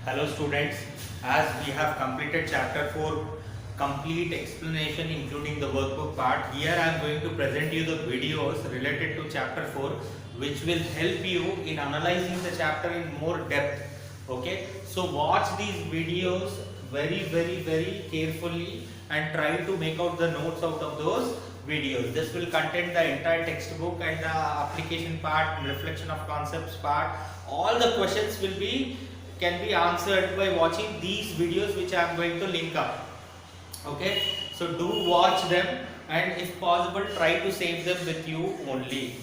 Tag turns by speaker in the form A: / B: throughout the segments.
A: Hello students, as we have completed chapter 4 complete explanation including the workbook part, here I am going to present you the videos related to chapter 4 which will help you in analyzing the chapter in more depth. Okay, so watch these videos very carefully and try to make out the notes out of those videos. This will contain the entire textbook and the application part, reflection of concepts part. All the questions will be can be answered by watching these videos which I am going to link up. Okay, so do watch them and if possible try to save them with you only.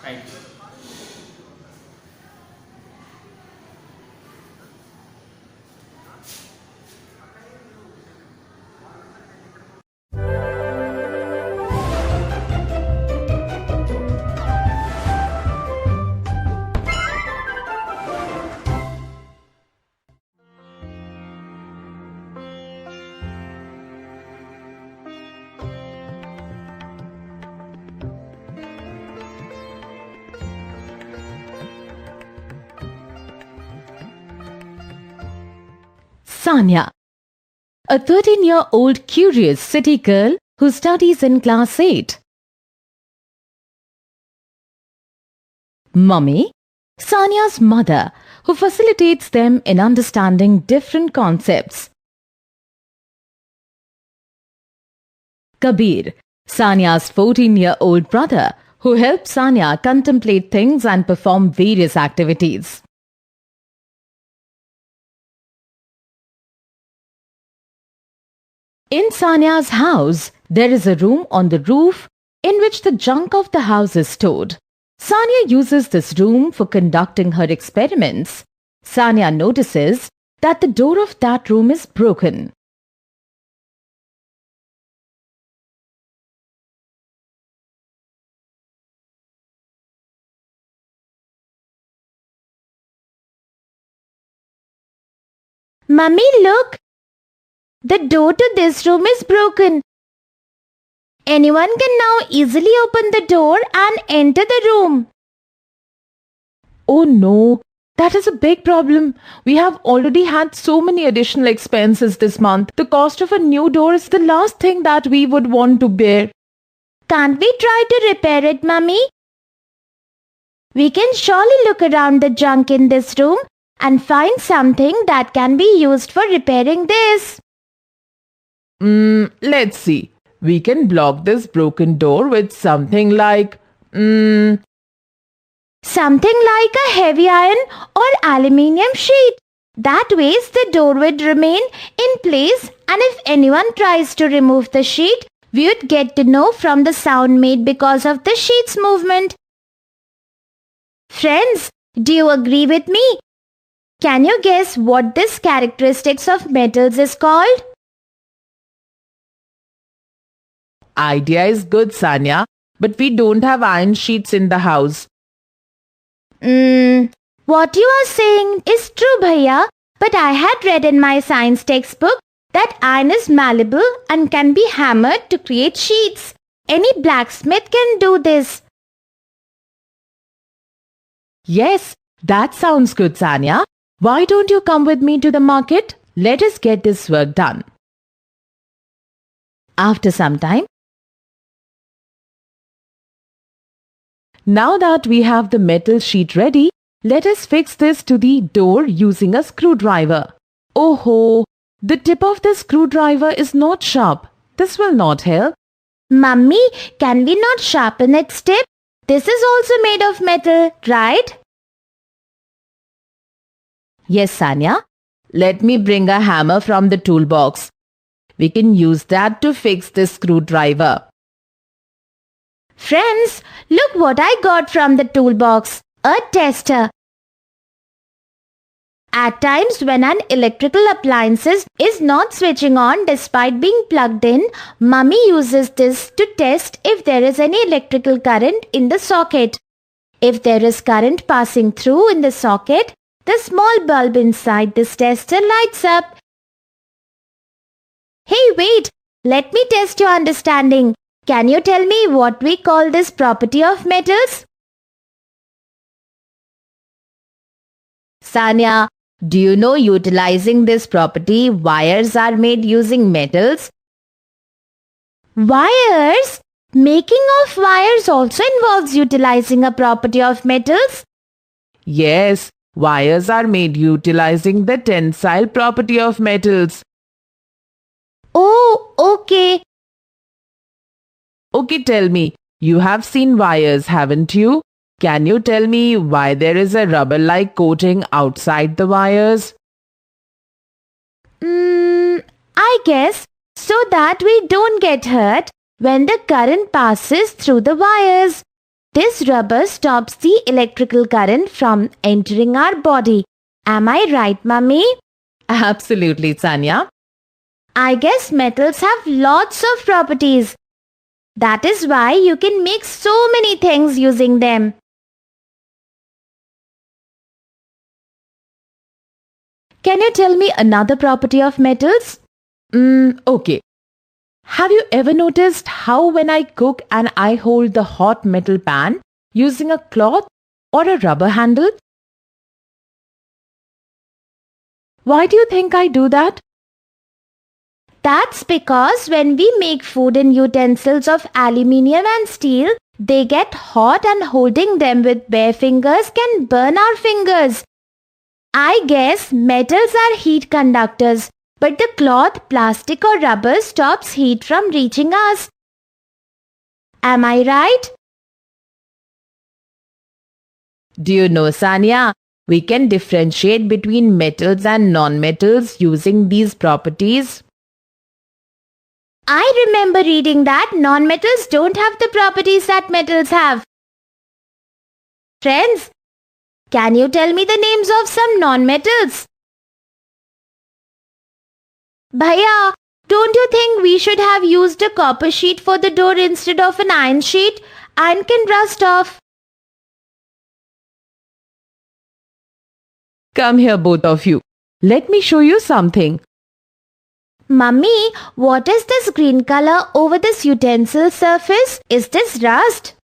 A: Thank you.
B: Sanya, a 13-year-old curious city girl who studies in class 8. Mummy, Sanya's mother, who facilitates them in understanding different concepts. Kabir, Sanya's 14-year-old brother, who helps Sanya contemplate things and perform various activities. In Sanya's house, there is a room on the roof in which the junk of the house is stored. Sanya uses this room for conducting her experiments. Sanya notices that the door of that room is broken.
C: Mummy, look! The door to this room is broken. Anyone can now easily open the door and enter the room.
B: Oh no, that is a big problem. We have already had so many additional expenses this month. The cost of a new door is the last thing that we would want to bear.
C: Can't we try to repair it, Mummy? We can surely look around the junk in this room and find something that can be used for repairing this.
B: Let's see. We can block this broken door with something like,
C: Something like a heavy iron or aluminium sheet. That way the door would remain in place, and if anyone tries to remove the sheet, we would get to know from the sound made because of the sheet's movement. Friends, do you agree with me? Can you guess what this characteristics of metals is called?
B: idea is good, Sanya, but we don't have iron sheets in the house.
C: What you are saying is true, Bhaiya, but I had read in my science textbook that iron is malleable and can be hammered to create sheets. Any blacksmith can do this.
B: Yes, that sounds good, Sanya. Why don't you come with me to the market? Let us get this work done. After some time, now that we have the metal sheet ready, let us fix this to the door using a screwdriver. Oh ho! The tip of the screwdriver is not sharp. This will not help.
C: Mummy, can we not sharpen its tip? This is also made of metal, right?
B: Yes, Sanya. Let me bring a hammer from the toolbox. We can use that to fix this screwdriver.
C: Friends, look what I got from the toolbox. A tester. At times when an electrical appliance is not switching on despite being plugged in, Mummy uses this to test if there is any electrical current in the socket. If there is current passing through in the socket, the small bulb inside this tester lights up. Hey, wait! Let me test your understanding. Can you tell me what we call this property of metals?
B: Sanya,
C: Do you know, utilizing this property, wires are made using metals? Wires? Making of wires also involves utilizing a property of metals?
D: Yes, wires are made utilizing the tensile property of metals.
C: Oh, okay.
D: Okay, tell me, you have seen wires, haven't you? Can you tell me why there is a rubber-like coating outside the wires?
C: I guess so that we don't get hurt when the current passes through the wires. This rubber stops the electrical current from entering our body. Am I right, Mummy?
B: Absolutely, Sanya.
C: I guess metals have lots of properties. That is why you can make so many things using them.
B: Can you tell me another property of metals? Okay. Have you ever noticed how when I cook and I hold the hot metal pan using a cloth or a rubber handle? Why do you think I do that?
C: That's because when we make food in utensils of aluminium and steel, they get hot and holding them with bare fingers can burn our fingers. I guess metals are heat conductors, but the cloth, plastic or rubber stops heat from reaching us. Am I right?
B: Do you know, Sanya, we can differentiate between metals and non-metals using these properties.
C: I remember reading that non-metals don't have the properties that metals have. Friends, can you tell me the names of some non-metals? Bhaiya, don't you think we should have used a copper sheet for the door instead of an iron sheet? Iron can rust off.
B: Come here, both of you. Let me show you something.
C: Mummy, what is this green color over this utensil surface? Is this rust?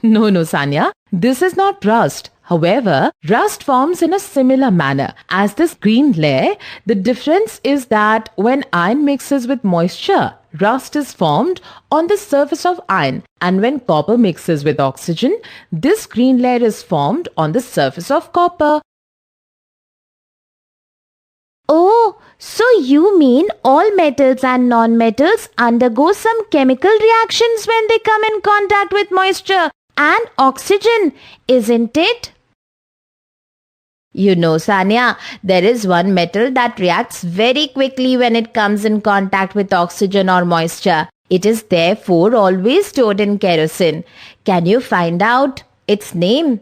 B: No, Sanya, this is not rust. However, rust forms in a similar manner as this green layer. The difference is that when iron mixes with moisture, rust is formed on the surface of iron, and when copper mixes with oxygen, this green layer is formed on the surface of copper.
C: Oh, so you mean all metals and non-metals undergo some chemical reactions when they come in contact with moisture and oxygen, isn't it?
B: You know, Sanya, there is one metal that reacts very quickly when it comes in contact with oxygen or moisture. It is therefore always stored in kerosene. Can you find out its name?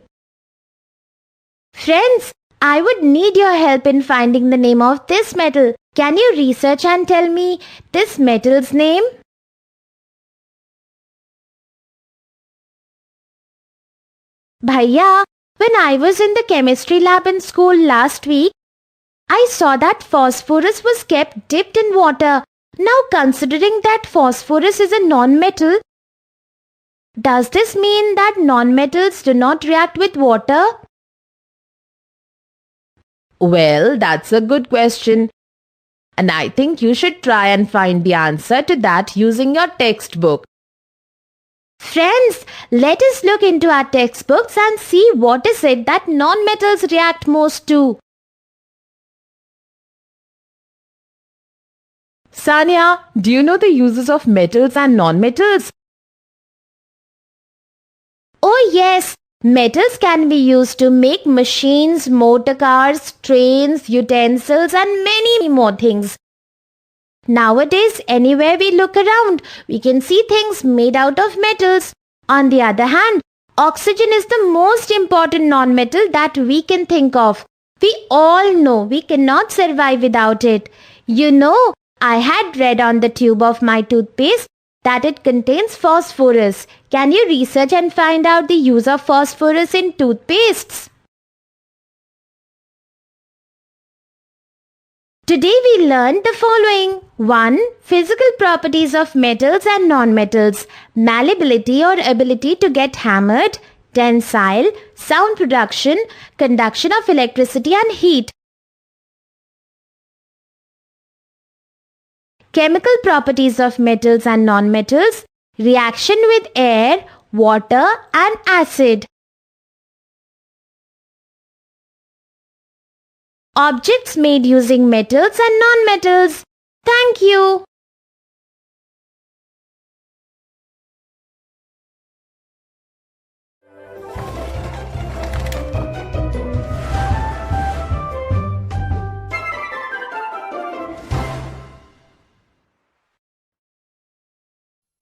C: Friends, I would need your help in finding the name of this metal. Can you research and tell me this metal's name? Bhaiya, when I was in the chemistry lab in school last week, I saw that phosphorus was kept dipped in water. Now, considering that phosphorus is a non-metal, does this mean that non-metals do not react with water?
B: Well, that's a good question. And I think you should try and find the answer to that using your textbook.
C: Friends, let us look into our textbooks and see what is it that non-metals react most to.
B: Sanya, do you know the uses of metals and non-metals?
C: Oh yes, metals can be used to make machines, motor cars, trains, utensils and many more things. Nowadays, anywhere we look around, we can see things made out of metals. On the other hand, oxygen is the most important non-metal that we can think of. We all know we cannot survive without it. You know, I had read on the tube of my toothpaste that it contains phosphorus. Can you research and find out the use of phosphorus in toothpastes? Today we learned the following. 1. Physical properties of metals and non-metals. Malleability or ability to get hammered. tensile, sound production, conduction of electricity and heat. Chemical properties of metals and nonmetals, reaction with air, water and acid. Objects made using metals and nonmetals. Thank you.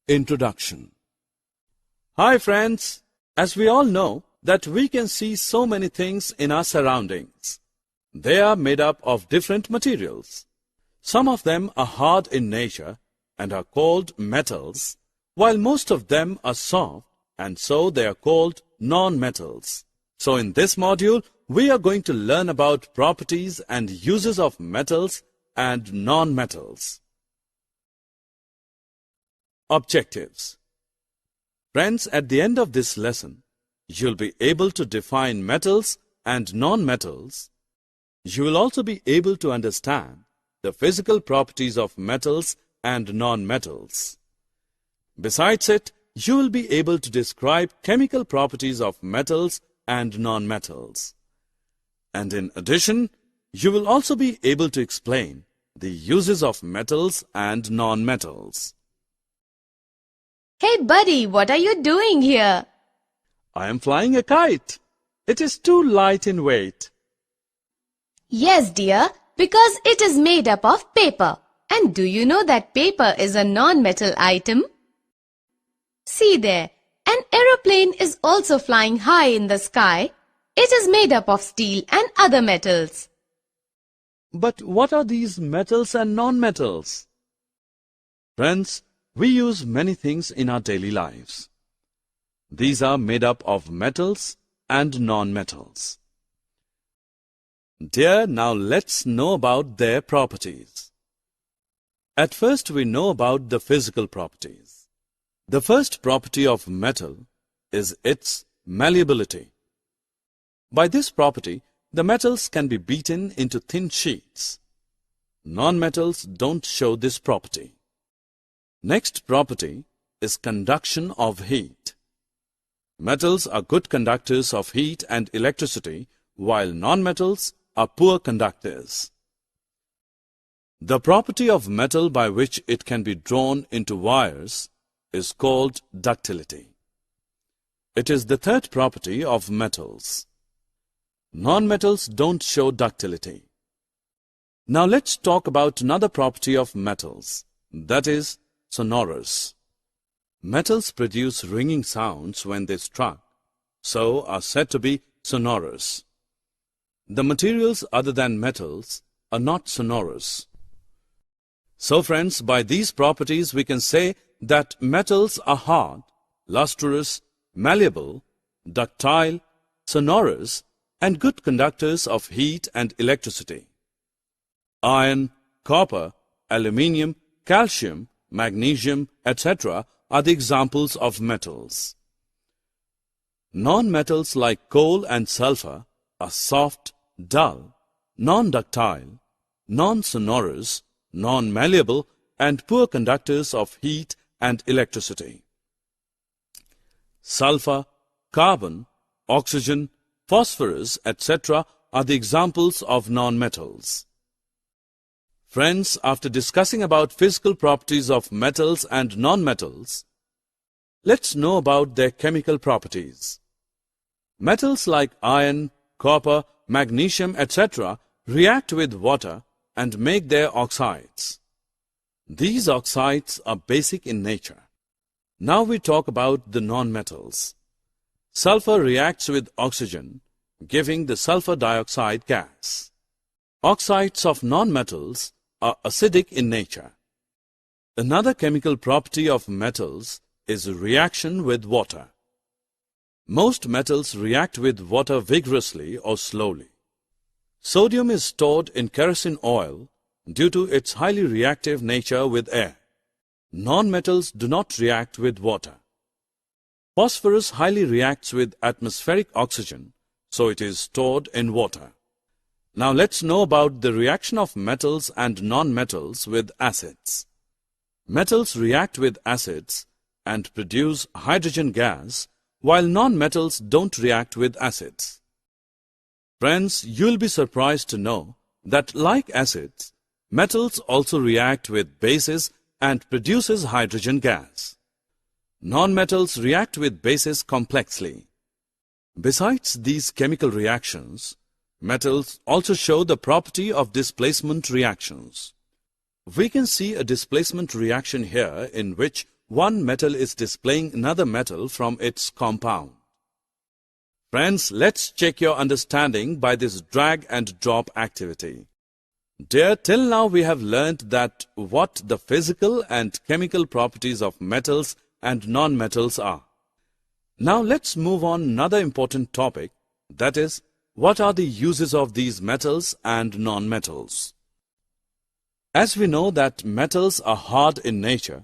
E: Introduction. Hi friends, as we all know that we can see so many things in our surroundings. They are made up of different materials. Some of them are hard in nature and are called metals, while most of them are soft and so they are called non-metals. So in this module, we are going to learn about properties and uses of metals and non-metals. Objectives. Friends, at the end of this lesson, you'll be able to define metals and non-metals. You will also be able to understand the physical properties of metals and non-metals. Besides it, you will be able to describe chemical properties of metals and non-metals. And in addition, you will also be able to explain the uses of metals and non-metals.
F: Hey buddy, what are you doing here?
E: I am flying a kite. It is too light in weight.
F: Yes dear, because it is made up of paper. And do you know that paper is a non-metal item? See there, an aeroplane is also flying high in the sky. It is made up of steel and other metals.
E: But what are these metals and non-metals? Friends, we use many things in our daily lives. These are made up of metals and non-metals. Dear, now let's know about their properties. At first we know about the physical properties. The first property of metal is its malleability. By this property, the metals can be beaten into thin sheets. Non-metals don't show this property. Next property is conduction of heat. Metals are good conductors of heat and electricity, while non-metals are poor conductors. The property of metal by which it can be drawn into wires is called ductility. It is the third property of metals. Non-metals don't show ductility. Now let's talk about another property of metals, that is sonorous. Metals produce ringing sounds when they struck, so are said to be sonorous. The materials other than metals are not sonorous. So friends, by these properties we can say that metals are hard, lustrous, malleable, ductile, sonorous, and good conductors of heat and electricity. Iron, copper, aluminium, calcium, magnesium, etc. are the examples of metals. Non-metals like coal and sulfur are soft, dull, non-ductile, non-sonorous, non-malleable, and poor conductors of heat and electricity. Sulfur, carbon, oxygen, phosphorus, etc. are the examples of non-metals. Friends, after discussing about physical properties of metals and non-metals, let's know about their chemical properties. Metals like iron, copper, magnesium, etc. react with water and make their oxides. These oxides are basic in nature. Now we talk about the non-metals. Sulfur reacts with oxygen, giving the sulfur dioxide gas. Oxides of non-metals are acidic in nature. Another chemical property of metals is reaction with water. Most metals react with water vigorously or slowly. Sodium is stored in kerosene oil due to its highly reactive nature with air. Non-metals do not react with water. Phosphorus highly reacts with atmospheric oxygen, so it is stored in water. Now let's know about the reaction of metals and non-metals with acids. Metals react with acids and produce hydrogen gas, while non-metals don't react with acids. Friends, you'll be surprised to know that like acids, metals also react with bases and produces hydrogen gas. Non-metals react with bases complexly. Besides these chemical reactions, metals also show the property of displacement reactions. We can see a displacement reaction here in which one metal is displaying another metal from its compound. Friends, let's check your understanding by this drag and drop activity. Dear, till now we have learnt that what the physical and chemical properties of metals and non-metals are. Now let's move on another important topic, that is, what are the uses of these metals and non-metals? As we know that metals are hard in nature,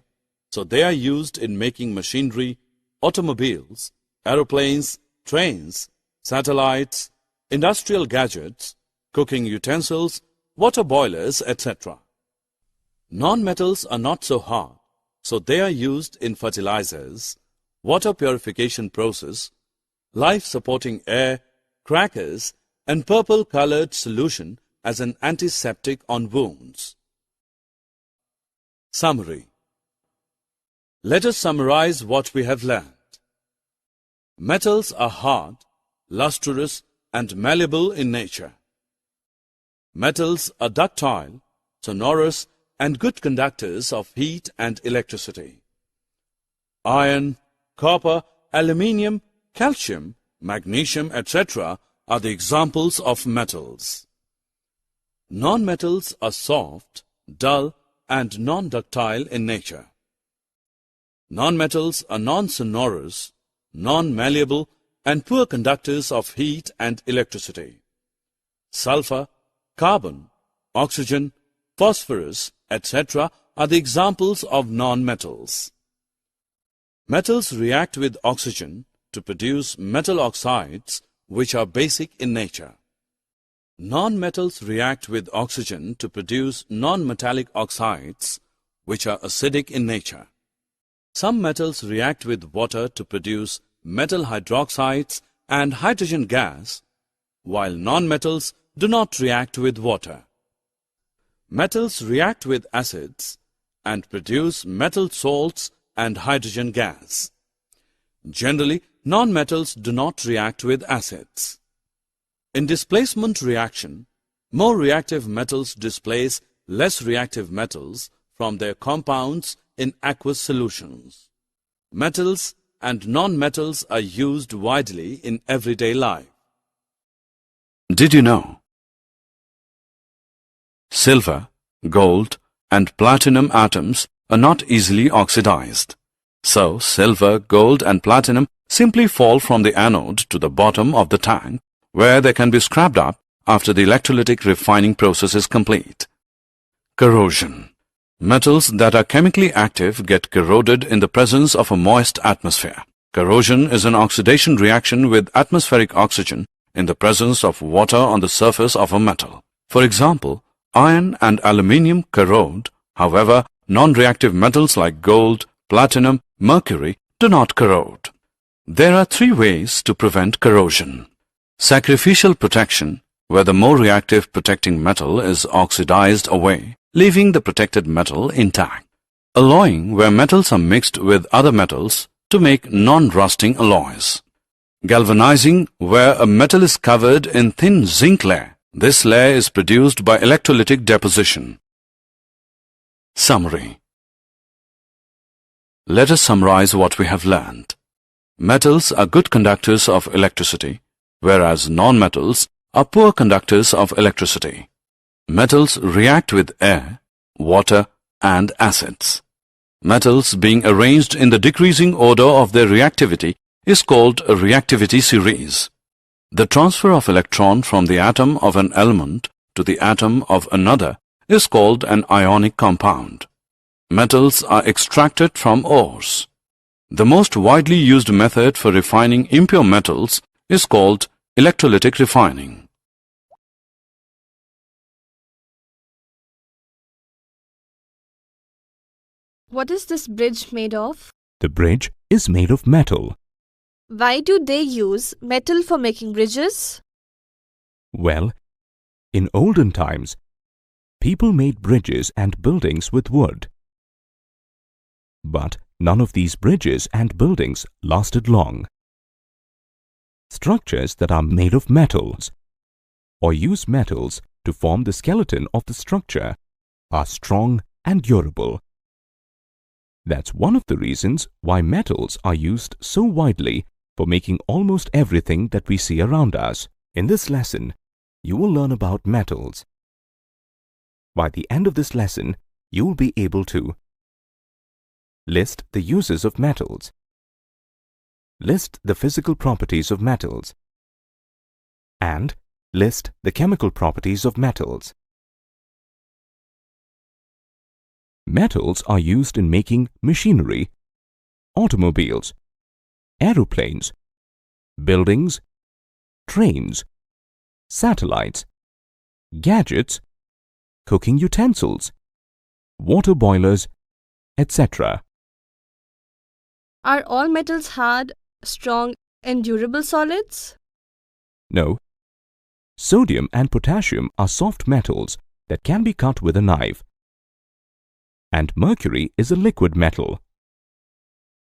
E: so they are used in making machinery, automobiles, aeroplanes, trains, satellites, industrial gadgets, cooking utensils, water boilers, etc. Non-metals are not so hard, so they are used in fertilizers, water purification process, life-supporting air, crackers, and purple-colored solution as an antiseptic on wounds. Summary. Let us summarize what we have learned. Metals are hard, lustrous, and malleable in nature. Metals are ductile, sonorous, and good conductors of heat and electricity. Iron, copper, aluminium, calcium, magnesium, etc. are the examples of metals. Non-metals are soft, dull, and non-ductile in nature. Non-metals are non-sonorous, non-malleable, and poor conductors of heat and electricity. Sulfur, carbon, oxygen, phosphorus, etc. are the examples of non-metals. Metals react with oxygen to produce metal oxides, which are basic in nature. Non-metals react with oxygen to produce non-metallic oxides, which are acidic in nature. Some metals react with water to produce metal hydroxides and hydrogen gas, while non-metals do not react with water. Metals react with acids and produce metal salts and hydrogen gas. Generally, non-metals do not react with acids. In displacement reaction, more reactive metals displace less reactive metals from their compounds in aqueous solutions. Metals and non-metals are used widely in everyday life. Did you know? Silver, gold, and platinum atoms are not easily oxidized. So, silver, gold, and platinum simply fall from the anode to the bottom of the tank, where they can be scrapped up after the electrolytic refining process is complete. Corrosion. Metals that are chemically active get corroded in the presence of a moist atmosphere. Corrosion is an oxidation reaction with atmospheric oxygen in the presence of water on the surface of a metal. For example, iron and aluminium corrode. However, non-reactive metals like gold, platinum, mercury do not corrode. There are three ways to prevent corrosion. Sacrificial protection, where the more reactive protecting metal is oxidized away, leaving the protected metal intact. Alloying, where metals are mixed with other metals to make non-rusting alloys. Galvanizing, where a metal is covered in thin zinc layer. This layer is produced by electrolytic deposition. Summary. Let us summarize what we have learned. Metals are good conductors of electricity, whereas non-metals are poor conductors of electricity. Metals react with air, water, and acids. Metals being arranged in the decreasing order of their reactivity is called a reactivity series. The transfer of electron from the atom of an element to the atom of another is called an ionic compound. Metals are extracted from ores. The most widely used method for refining impure metals is called electrolytic refining.
G: What is this bridge made of?
H: The bridge is made of metal.
G: Why do they use metal for making bridges?
H: Well, in olden times, people made bridges and buildings with wood. But none of these bridges and buildings lasted long. Structures that are made of metals or use metals to form the skeleton of the structure are strong and durable. That's one of the reasons why metals are used so widely for making almost everything that we see around us. In this lesson, you will learn about metals. By the end of this lesson, you will be able to list the uses of metals, list the physical properties of metals, and list the chemical properties of metals. Metals are used in making machinery, automobiles, aeroplanes, buildings, trains, satellites, gadgets, cooking utensils, water boilers, etc.
G: Are all metals hard, strong, and durable solids?
H: No. Sodium and potassium are soft metals that can be cut with a knife. And mercury is a liquid metal.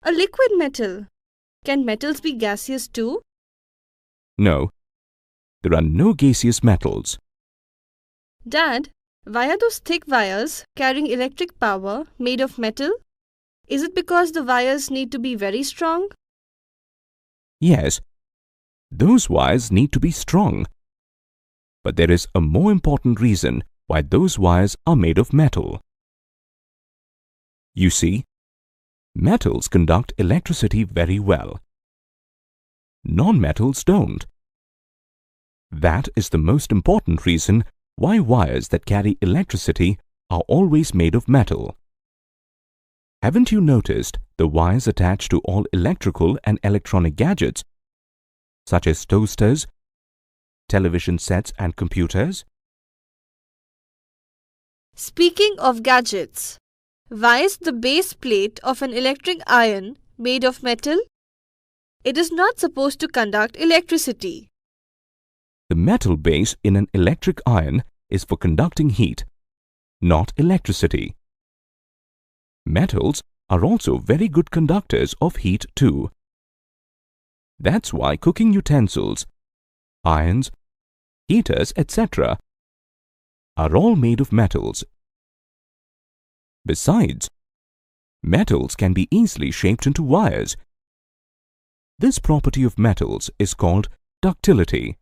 G: A liquid metal. Can metals be gaseous too?
H: No. There are no gaseous metals.
G: Dad, why are those thick wires carrying electric power made of metal? Is it because the wires need to be very strong?
H: Yes, those wires need to be strong. But there is a more important reason why those wires are made of metal. You see, metals conduct electricity very well. Non-metals don't. That is the most important reason why wires that carry electricity are always made of metal. Haven't you noticed the wires attached to all electrical and electronic gadgets, such as toasters, television sets and computers?
G: Speaking of gadgets, why is the base plate of an electric iron made of metal? It is not supposed to conduct electricity.
H: The metal base in an electric iron is for conducting heat, not electricity. Metals are also very good conductors of heat too. That's why cooking utensils, irons, heaters, etc. are all made of metals. Besides, metals can be easily shaped into wires. This property of metals is called ductility.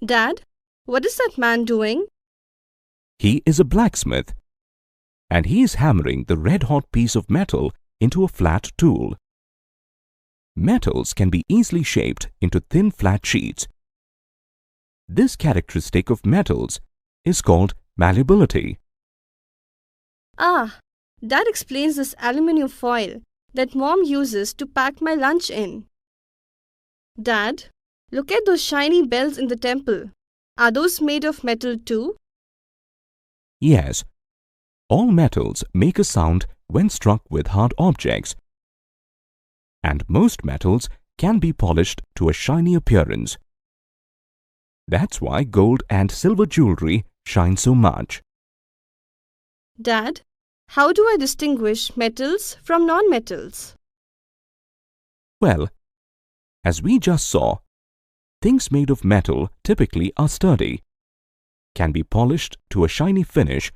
G: Dad, what is that man doing?
H: He is a blacksmith, and he is hammering the red-hot piece of metal into a flat tool. Metals can be easily shaped into thin flat sheets. This characteristic of metals is called malleability.
G: Ah, that explains this aluminium foil that Mom uses to pack my lunch in. Dad, look at those shiny bells in the temple. Are those made of metal too?
H: Yes, all metals make a sound when struck with hard objects, and most metals can be polished to a shiny appearance. That's why gold and silver jewelry shine so much.
G: Dad, how do I distinguish metals from non-metals?
H: Well, as we just saw, things made of metal typically are sturdy, can be polished to a shiny finish,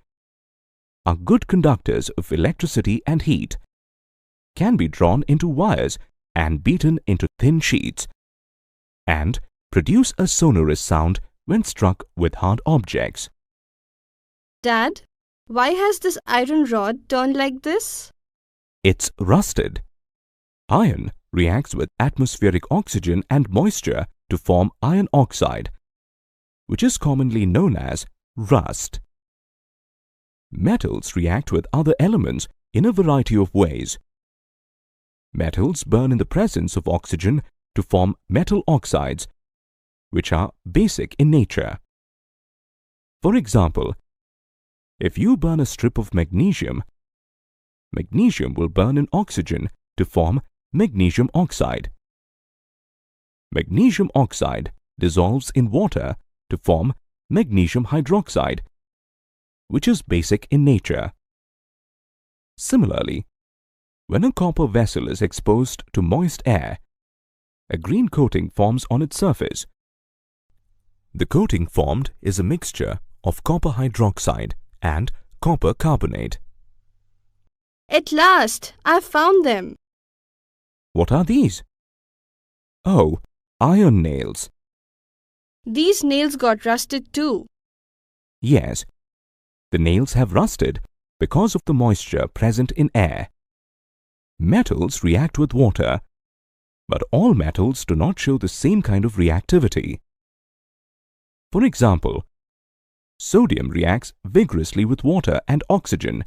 H: are good conductors of electricity and heat, can be drawn into wires and beaten into thin sheets, and produce a sonorous sound when struck with hard objects.
G: Dad, why has this iron rod turned like this?
H: It's rusted. Iron reacts with atmospheric oxygen and moisture to form iron oxide, which is commonly known as rust. Metals react with other elements in a variety of ways. Metals burn in the presence of oxygen to form metal oxides, which are basic in nature. For example, if you burn a strip of magnesium, magnesium will burn in oxygen to form magnesium oxide. Magnesium oxide dissolves in water to form magnesium hydroxide, which is basic in nature. Similarly, when a copper vessel is exposed to moist air, a green coating forms on its surface. The coating formed is a mixture of copper hydroxide and copper carbonate.
G: At last, I've found them.
H: What are these? Oh, iron nails.
G: These nails got rusted too.
H: Yes, the nails have rusted because of the moisture present in air. Metals react with water, but all metals do not show the same kind of reactivity. For example, sodium reacts vigorously with water and oxygen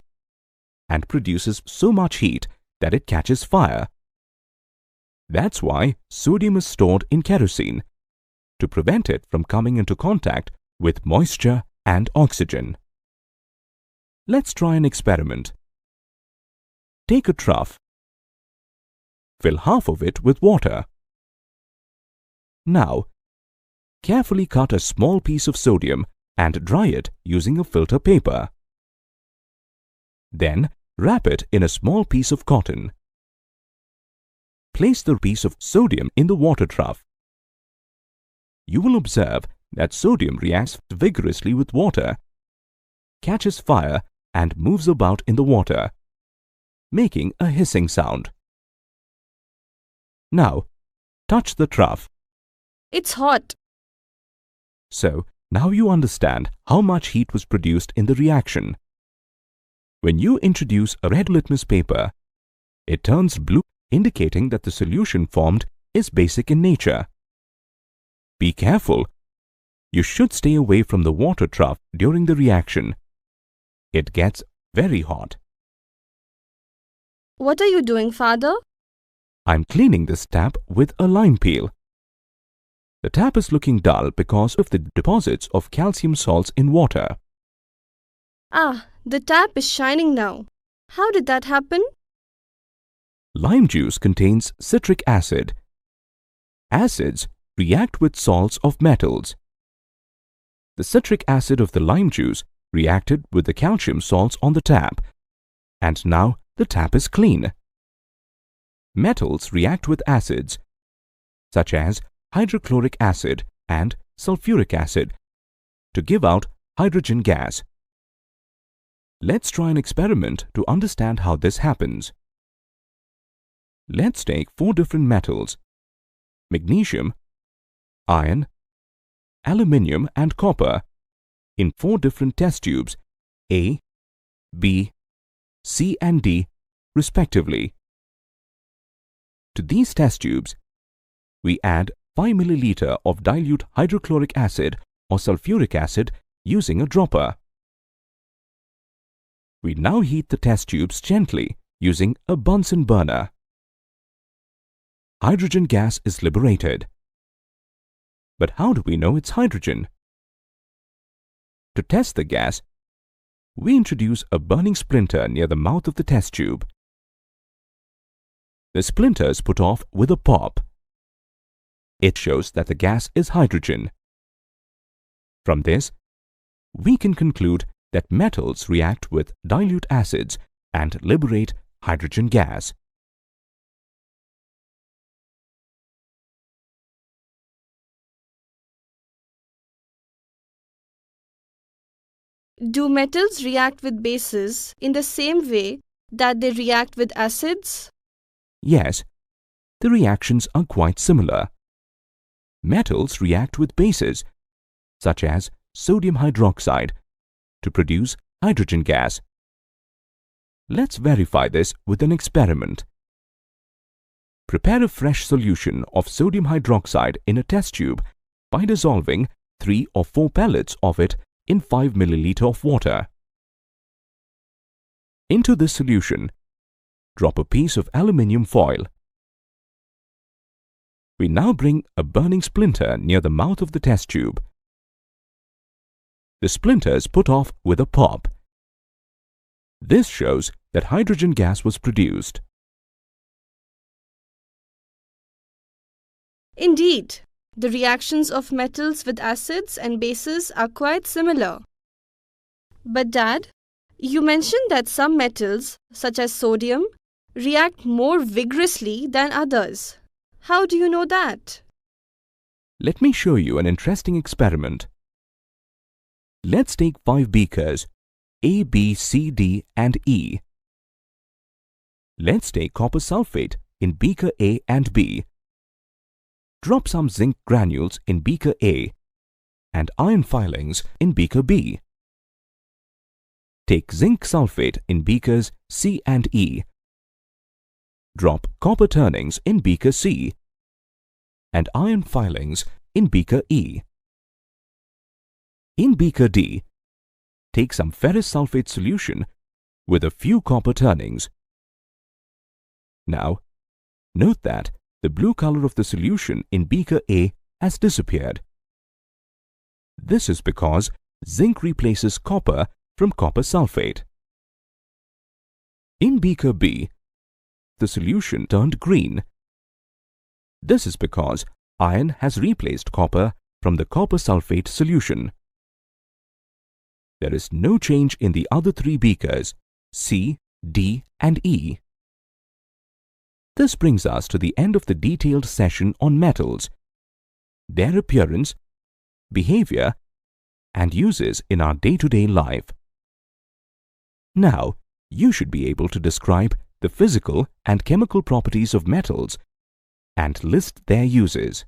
H: and produces so much heat that it catches fire. That's why sodium is stored in kerosene, to prevent it from coming into contact with moisture and oxygen. Let's try an experiment. Take a trough. Fill half of it with water. Now, carefully cut a small piece of sodium and dry it using a filter paper. Then, wrap it in a small piece of cotton. Place the piece of sodium in the water trough. You will observe that sodium reacts vigorously with water, catches fire and moves about in the water, making a hissing sound. Now, touch the trough.
G: It's hot.
H: So, now you understand how much heat was produced in the reaction. When you introduce a red litmus paper, it turns blue, indicating that the solution formed is basic in nature. Be careful. You should stay away from the water trough during the reaction. It gets very hot.
G: What are you doing, Father?
H: I'm cleaning this tap with a lime peel. The tap is looking dull because of the deposits of calcium salts in water.
G: Ah, the tap is shining now. How did that happen?
H: Lime juice contains citric acid. Acids react with salts of metals. The citric acid of the lime juice reacted with the calcium salts on the tap, and now the tap is clean. Metals react with acids, such as hydrochloric acid and sulfuric acid, to give out hydrogen gas. Let's try an experiment to understand how this happens. Let's take 4 different metals: magnesium, iron, aluminium and copper in 4 different test tubes A, B, C and D respectively. To these test tubes, we add 5 ml of dilute hydrochloric acid or sulfuric acid using a dropper. We now heat the test tubes gently using a Bunsen burner. Hydrogen gas is liberated. But how do we know it's hydrogen? To test the gas, we introduce a burning splinter near the mouth of the test tube. The splinter is put off with a pop. It shows that the gas is hydrogen. From this, we can conclude that metals react with dilute acids and liberate hydrogen gas.
G: Do metals react with bases in the same way that they react with acids?
H: Yes, the reactions are quite similar. Metals react with bases, such as sodium hydroxide, to produce hydrogen gas. Let's verify this with an experiment. Prepare a fresh solution of sodium hydroxide in a test tube by dissolving 3 or 4 pellets of it in 5 ml of water. Into this solution, drop a piece of aluminium foil. We now bring a burning splinter near the mouth of the test tube. The splinter is put off with a pop. This shows that hydrogen gas was produced.
G: Indeed, the reactions of metals with acids and bases are quite similar. But Dad, you mentioned that some metals, such as sodium, react more vigorously than others. How do you know that?
H: Let me show you an interesting experiment. Let's take 5 beakers, A, B, C, D and E. Let's take copper sulfate in beaker A and B. Drop some zinc granules in beaker A and iron filings in beaker B. Take zinc sulfate in beakers C and E. Drop copper turnings in beaker C and iron filings in beaker E. In beaker D, take some ferrous sulfate solution with a few copper turnings. Now, note that the blue color of the solution in beaker A has disappeared. This is because zinc replaces copper from copper sulfate. In beaker B, the solution turned green. This is because iron has replaced copper from the copper sulfate solution. There is no change in the other 3 beakers, C, D and E. This brings us to the end of the detailed session on metals, their appearance, behavior and uses in our day-to-day life. Now, you should be able to describe the physical and chemical properties of metals and list their uses.